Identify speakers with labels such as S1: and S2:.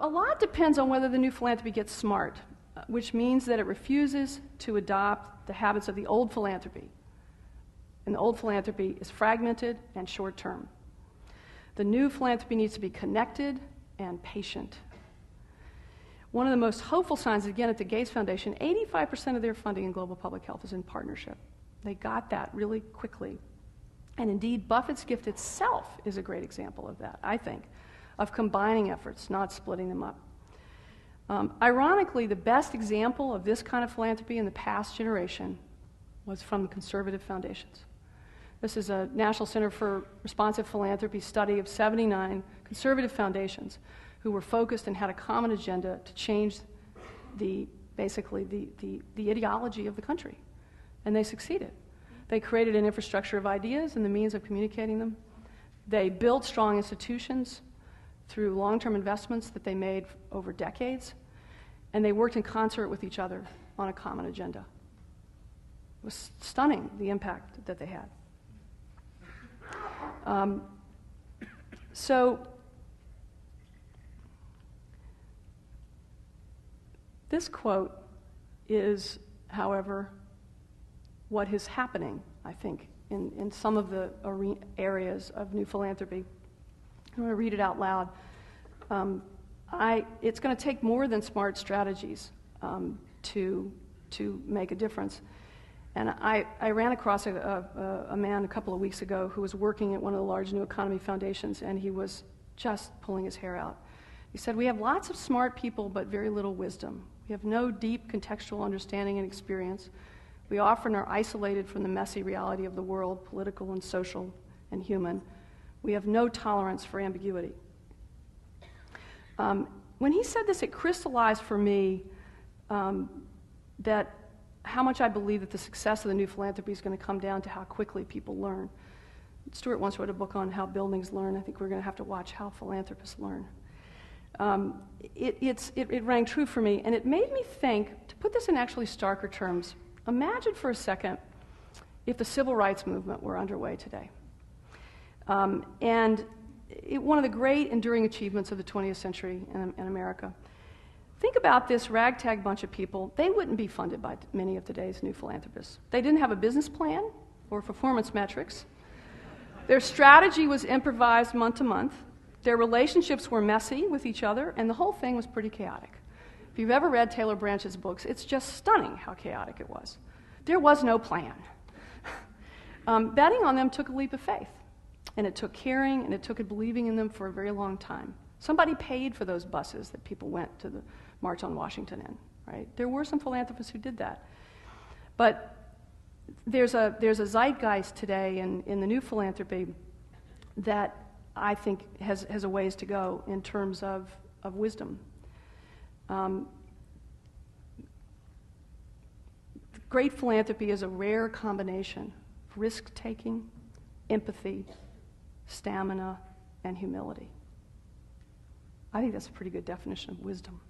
S1: a lot depends on whether the new philanthropy gets smart, which means that it refuses to adopt the habits of the old philanthropy. And the old philanthropy is fragmented and short-term. The new philanthropy needs to be connected and patient. One of the most hopeful signs, again, at the Gates Foundation, 85% of their funding in global public health is in partnership. They got that really quickly. And indeed, Buffett's gift itself is a great example of that, I think, of combining efforts, not splitting them up. Ironically, the best example of this kind of philanthropy in the past generation was from the conservative foundations. This is a National Center for Responsive Philanthropy study of 79 conservative foundations who were focused and had a common agenda to change basically the ideology of the country. And they succeeded. They created an infrastructure of ideas and the means of communicating them. They built strong institutions through long-term investments that they made over decades, and they worked in concert with each other on a common agenda. It was stunning, the impact that they had. So this quote is, however, what is happening, I think, in some of the areas of new philanthropy. I'm going to read it out loud. It's going to take more than smart strategies to make a difference. And I ran across a man a couple of weeks ago who was working at one of the large new economy foundations, and he was just pulling his hair out. He said, "We have lots of smart people, but very little wisdom. We have no deep contextual understanding and experience. We often are isolated from the messy reality of the world, political and social and human. We have no tolerance for ambiguity." When he said this, it crystallized for me that how much I believe that the success of the new philanthropy is going to come down to how quickly people learn. Stuart once wrote a book on how buildings learn. I think we're going to have to watch how philanthropists learn. It rang true for me, and it made me think, to put this in actually starker terms, imagine for a second if the civil rights movement were underway today. One of the great enduring achievements of the 20th century in America. Think about this ragtag bunch of people. They wouldn't be funded by many of today's new philanthropists. They didn't have a business plan or performance metrics. Their strategy was improvised month to month. Their relationships were messy with each other, and the whole thing was pretty chaotic. If you've ever read Taylor Branch's books, it's just stunning how chaotic it was. There was no plan. Betting on them took a leap of faith, and it took caring, and it took believing in them for a very long time. Somebody paid for those buses that people went to the March on Washington in, right? There were some philanthropists who did that. But there's a zeitgeist today in the new philanthropy that I think has a ways to go in terms of wisdom. Great philanthropy is a rare combination of risk-taking, empathy, stamina, and humility. I think that's a pretty good definition of wisdom.